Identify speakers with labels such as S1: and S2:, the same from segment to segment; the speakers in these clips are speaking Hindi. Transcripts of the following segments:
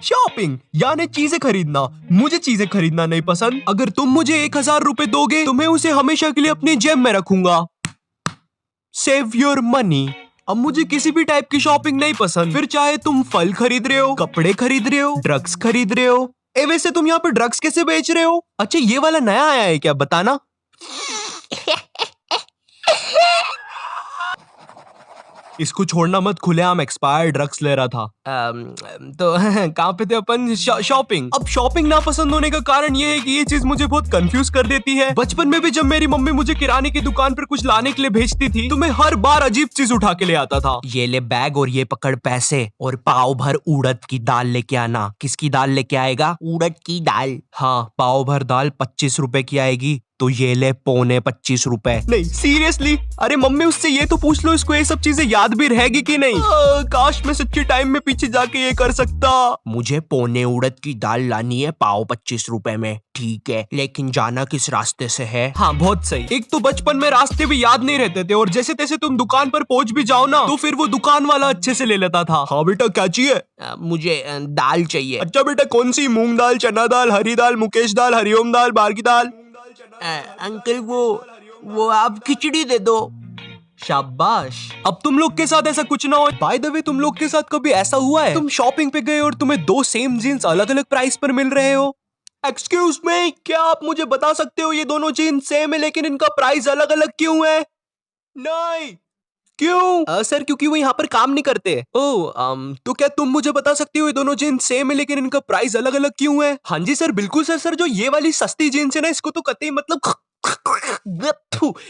S1: शॉपिंग यानी चीजें खरीदना। मुझे चीजें खरीदना नहीं पसंद। अगर तुम मुझे 1000 रुपए दोगे तो मैं उसे हमेशा के लिए अपनी जेब में रखूंगा। Save your money. अब मुझे किसी भी टाइप की शॉपिंग नहीं पसंद, फिर चाहे तुम फल खरीद रहे हो, कपड़े खरीद रहे हो, ड्रग्स खरीद रहे हो। वैसे तुम यहाँ पे ड्रग्स कैसे बेच रहे हो? अच्छा, ये वाला नया आया है क्या? बताना। इसको छोड़ना मत, खुलेआम एक्सपायर्ड ड्रग्स ले रहा था। तो कहाँ पे थे अपन? शॉपिंग। अब शॉपिंग ना पसंद होने का कारण ये है कि ये चीज मुझे बहुत कंफ्यूज कर देती है। बचपन में भी जब मेरी मम्मी मुझे किराने की दुकान पर कुछ लाने के लिए भेजती थी तो मैं हर बार अजीब चीज उठा के ले आता था। ये ले बैग और ये पकड़ पैसे और पाव भर उड़द की दाल लेके आना। किसकी दाल लेके आएगा? उड़द की दाल। हाँ, पाव भर दाल 25 रुपए की आएगी, तो ये ले 25 रुपए। नहीं सीरियसली, अरे मम्मी उससे ये तो पूछ लो इसको ये सब चीजें याद भी रहेगी कि नहीं। काश मैं सच्चे टाइम में पीछे जाके ये कर सकता। मुझे पौने उड़द की दाल लानी है पाव 25 रुपए में। ठीक है, लेकिन जाना किस रास्ते से है? हाँ बहुत सही। एक तो बचपन में रास्ते भी याद नहीं रहते थे और जैसे तैसे तुम दुकान पर पहुंच भी जाओ ना तो फिर वो दुकान वाला अच्छे से ले लेता था। हाँ बेटा क्या चाहिए? मुझे दाल चाहिए। अच्छा बेटा कौन सी? मूंग दाल, चना दाल, हरी दाल, मुकेश दाल, हरिओम दाल, बार की दाल? अंकल वो आप खिचड़ी दे दो। शाबाश। अब तुम लोग के साथ ऐसा कुछ ना हो। बाय द वे, तुम लोग के साथ कभी ऐसा हुआ है तुम शॉपिंग पे गए और तुम्हें 2 सेम जीन्स अलग अलग प्राइस पर मिल रहे हो? एक्सक्यूज मी, क्या आप मुझे बता सकते हो ये दोनों जीन्स सेम है लेकिन इनका प्राइस अलग अलग क्यों है? नहीं क्यों? सर क्योंकि वो यहाँ पर काम नहीं करते। तो क्या तुम मुझे बता सकते हो ये दोनों जीन्स सेम है लेकिन इनका प्राइस अलग अलग क्यों है? हाँ जी सर, बिल्कुल सर। सर जो ये वाली सस्ती जीन्स है ना, इसको तो कतई मतलब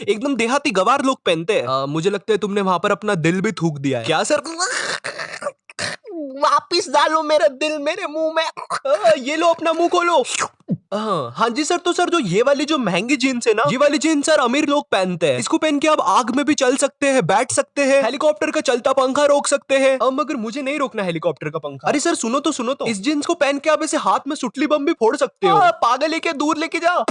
S1: एकदम देहाती गवार लोग पहनते हैं। मुझे लगता है तुमने वहां पर अपना दिल भी थूक दिया है। क्या सर? वापिस डालो मेरा दिल मेरे मुंह में। ये लो अपना मुंह खोलो। हाँ जी सर। तो सर जो ये वाली जो महंगी जीन्स है ना, ये वाली जीन्स सर अमीर लोग पहनते हैं। इसको पहन के आप आग में भी चल सकते हैं, बैठ सकते हैं, हेलीकॉप्टर का चलता पंखा रोक सकते हैं। मगर मुझे नहीं रोकना हेलीकॉप्टर का पंखा। अरे सर सुनो तो इस जीन्स को पहन के आप ऐसे हाथ में सुतली बम भी फोड़ सकते हो। पागल है क्या? दूर लेके जा।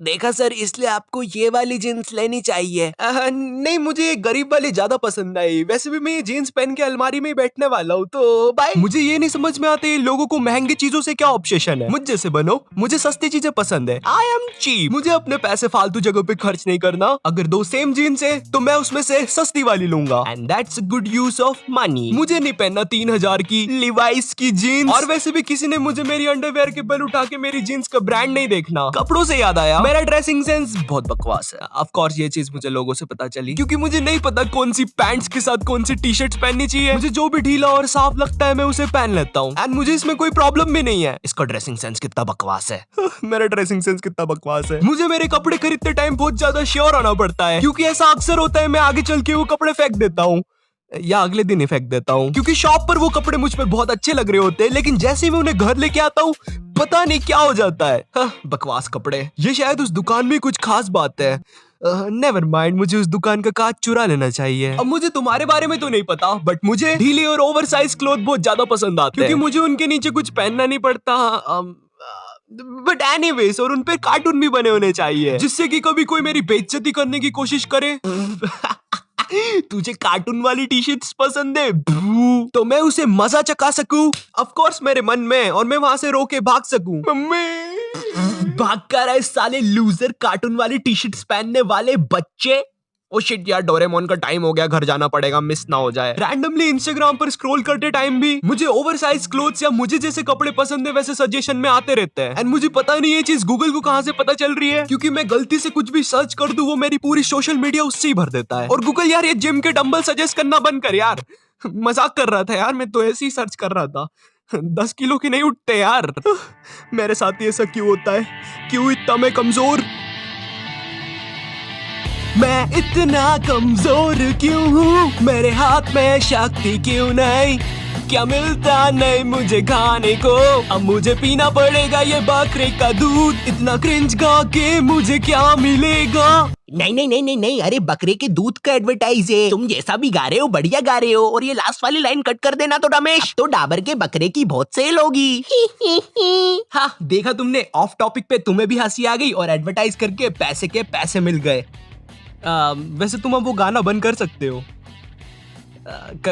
S1: देखा सर, इसलिए आपको ये वाली जीन्स लेनी चाहिए। नहीं, मुझे ये गरीब वाली ज्यादा पसंद आई। वैसे भी मैं ये जीन्स पहन के अलमारी में ही बैठने वाला हूँ, तो बाय। मुझे ये नहीं समझ में आते लोगों को महंगी चीजों से क्या ऑब्सेशन है। मुझ जैसे बनो, मुझे सस्ती चीजें पसंद है। I am cheap. मुझे अपने पैसे फालतू जगह पे खर्च नहीं करना। अगर 2 सेम जीन्स है तो मैं उसमें से सस्ती वाली लूंगा। And that's good use of money. मुझे नहीं पहनना 3000 की लिवाइस की जीन्स। और वैसे भी किसी ने मुझे मेरी अंडरवेयर के बल उठा के मेरी जीन्स का ब्रांड नहीं देखना। कपड़ों से याद आया, मेरा ड्रेसिंग सेंस बहुत बकवास है। ऑफ कोर्स ये चीज मुझे लोगों से पता चली क्योंकि मुझे नहीं पता कौन सी पैंट्स के साथ कौन सी टी शर्ट्स पहननी चाहिए। मुझे जो भी ढीला और साफ लगता है मैं उसे पहन लेता हूँ एंड मुझे इसमें कोई प्रॉब्लम भी नहीं है। इसका ड्रेसिंग सेंस कितना बकवास है। मेरा ड्रेसिंग सेंस कितना बकवास है। मुझे मेरे कपड़े खरीदते टाइम बहुत ज्यादा श्योर होना पड़ता है क्योंकि ऐसा अक्सर होता है मैं आगे चल के वो कपड़े फेंक देता हूँ या अगले दिन ही फेंक देता हूँ क्योंकि शॉप पर वो कपड़े मुझ पर बहुत अच्छे लग रहे होते हैं लेकिन जैसे ही मैं उन्हें घर लेके आता हूँ पता नहीं क्या हो जाता है। बकवास कपड़े। ये शायद उस दुकान में कुछ खास बात है। नेवर माइंड, मुझे उस दुकान का कांच चुरा लेना चाहिए। अब मुझे तुम्हारे बारे में तो नहीं पता बट मुझे ढीले और ओवर साइज क्लोथ बहुत ज्यादा पसंद आते हैं क्योंकि मुझे उनके नीचे कुछ पहनना नहीं पड़ता। बट एनीवेज, और उन पे कार्टून भी बने होने चाहिए जिससे कि कभी कोई मेरी बेइज्जती करने की कोशिश करे। तुझे कार्टून वाली टी शर्ट्स पसंद है तो मैं उसे मजा चखा सकूं ऑफ कोर्स मेरे मन में और मैं वहां से रो के भाग सकूं। मम्मी भाग कर आए साले लूजर कार्टून वाली टी शर्ट्स पहनने वाले बच्चे। ओ शिट यार, डोरेमोन का टाइम हो गया, घर जाना पड़ेगा, मिस ना हो जाए। रैंडमली इंस्टाग्राम पर स्क्रॉल करते टाइम भी मुझे ओवरसाइज क्लोथ्स या मुझे जैसे कपड़े पसंद है वैसे सजेशन में आते रहते हैं एंड मुझे पता नहीं ये चीज गूगल को कहां से पता चल रही है क्योंकि मैं गलती से कुछ भी सर्च कर दूं वो मेरी पूरी सोशल मीडिया उससे ही भर देता है। और गूगल यार ये जिम के डंबल सजेस्ट करना बंद कर यार। मजाक कर रहा था यार, मैं तो ऐसे ही सर्च कर रहा था। 10 किलो के नहीं उठते यार। मेरे साथ ऐसा क्यों होता है? क्यों इतना मैं कमजोर? मैं इतना कमजोर क्यों हूँ? मेरे हाथ में शक्ति क्यों नहीं? क्या मिलता नहीं मुझे खाने को? अब मुझे पीना पड़ेगा ये बकरे का दूध। इतना क्रिंज गा के मुझे क्या मिलेगा? नहीं, अरे बकरे के दूध का एडवर्टाइज है। तुम जैसा भी गा रहे हो बढ़िया गा रहे हो। और ये लास्ट वाली लाइन कट कर देना तो रमेश, तो डाबर के बकरे की बहुत सेल होगी। हाँ देखा तुमने, ऑफ टॉपिक पे तुम्हें भी हंसी आ गई और एडवर्टाइज करके पैसे के पैसे मिल गए। वैसे तुम अब वो गाना बंद कर सकते हो।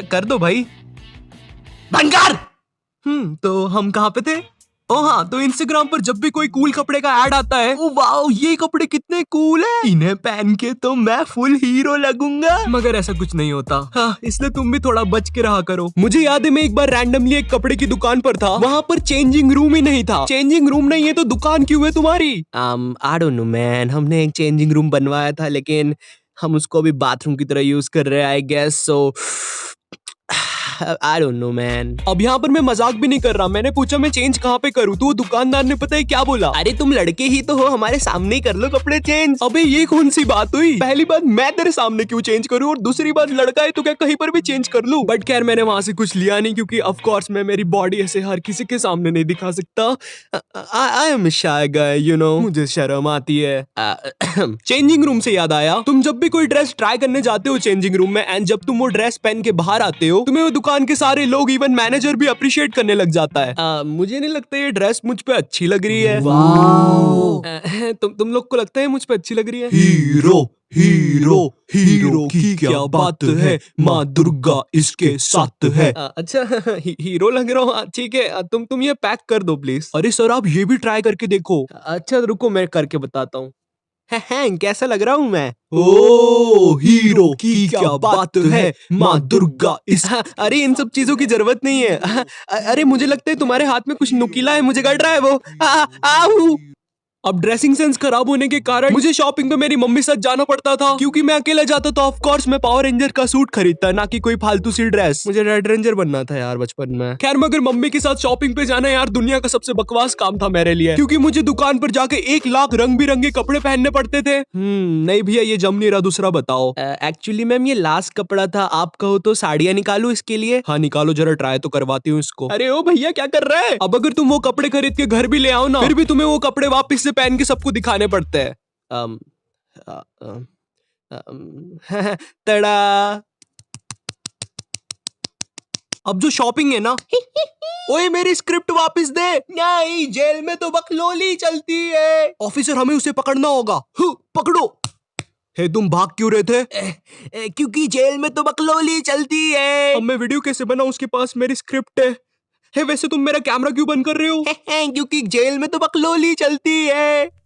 S1: कर दो भाई, बंद कर। तो हम कहाँ पे थे? ओ हाँ, तो इंस्टाग्राम पर जब भी कोई कूल कपड़े का ऐड आता है, ओ वाओ ये कपड़े कितने कूल है, इन्हें पहन के तो मैं फुल हीरो लगूंगा। मगर ऐसा कुछ नहीं होता। हाँ, इसलिए तुम भी थोड़ा बच के रहा करो। मुझे याद है मैं एक बार रैंडमली एक कपड़े की दुकान पर था, वहाँ पर चेंजिंग रूम ही नहीं था। चेंजिंग रूम नहीं है तो दुकान क्यों है तुम्हारी? आई डोंट नो मैन, हमने एक चेंजिंग रूम बनवाया था लेकिन हम उसको अभी बाथरूम की तरह यूज कर रहे हैं I guess so. I don't know man। अब यहाँ पर मैं मजाक भी नहीं कर रहा, मैंने पूछा मैं चेंज कहाँ पे करूँ तो वो दुकानदार ने पता है क्या बोला, अरे तुम लड़के ही तो हो, हमारे सामने ही कर लो कपड़े चेंज। अबे ये कौन सी बात हुई, पहली बात मैं तेरे सामने क्यों चेंज करूँ और दूसरी बात लड़का है तो क्या कहीं पर भी चेंज कर लूँ। बट खैर मैंने वहां से कुछ लिया नहीं क्योंकि ऑफ कोर्स मैं मेरी बॉडी ऐसे हर किसी के सामने नहीं दिखा सकता। I am shy guy you know, मुझे शर्म आती है। चेंजिंग रूम से याद आया, तुम जब भी कोई ड्रेस ट्राई करने जाते हो चेंजिंग रूम में एंड जब तुम वो ड्रेस पहन के बाहर आते हो तुम्हें वो दुकान के सारे लोग इवन मैनेजर भी अप्रिशिएट करने लग जाता है। मुझे नहीं लगता ये ड्रेस मुझ पे अच्छी लग रही है। तुम लोग को लगता है मुझ पे अच्छी लग रही है? हीरो हीरो हीरो की क्या बात है, माँ दुर्गा इसके साथ है। अच्छा हीरो लग रहा हूँ, ठीक है तुम ये पैक कर दो प्लीज। अरे सर आप ये भी ट्राई करके देखो। अच्छा रुको मैं करके बताता हूँ। कैसा लग रहा हूँ मैं? ओ हीरो की क्या बात है, माँ दुर्गा इस। अरे इन सब चीजों की जरूरत नहीं है। अरे मुझे लगता है तुम्हारे हाथ में कुछ नुकीला है, मुझे गड़ रहा है वो। आऊ। अब ड्रेसिंग सेंस खराब होने के कारण मुझे शॉपिंग पे मेरी मम्मी साथ जाना पड़ता था क्योंकि मैं अकेला जाता तो ऑफ कोर्स मैं पावर रेंजर का सूट खरीदता ना कि कोई फालतू सी ड्रेस। मुझे रेड रेंजर बनना था यार बचपन में। खैर मगर मम्मी के साथ शॉपिंग पे जाना यार दुनिया का सबसे बकवास काम था मेरे लिए क्योंकि मुझे दुकान पर जाके 1 लाख रंग बिरंगे कपड़े पहनने पड़ते थे। नहीं भैया ये जम नहीं रहा, दूसरा बताओ। एक्चुअली मैम ये लास्ट कपड़ा था, आप कहो तो साड़ियाँ निकालू इसके लिए? हाँ निकालो जरा, ट्राई तो करवाती हूँ इसको। अरे ओ भैया क्या कर रहा है? अब अगर तुम वो कपड़े खरीद के घर भी ले आओ ना फिर भी तुम्हें वो कपड़े वापस से पहन के सबको दिखाने पड़ते हैं। तड़ा। अब जो शॉपिंग है ना ओए मेरी स्क्रिप्ट वापस दे। नहीं जेल में तो बकलोली चलती है। ऑफिसर हमें उसे पकड़ना होगा। पकड़ो। हे तुम भाग क्यों रहे थे? क्योंकि जेल में तो बकलोली चलती है। अब मैं वीडियो कैसे बनाऊं, उसके पास मेरी स्क्रिप्ट है। वैसे तुम मेरा कैमरा क्यों बंद कर रहे हो? क्योंकि जेल में तो बकलोली चलती है।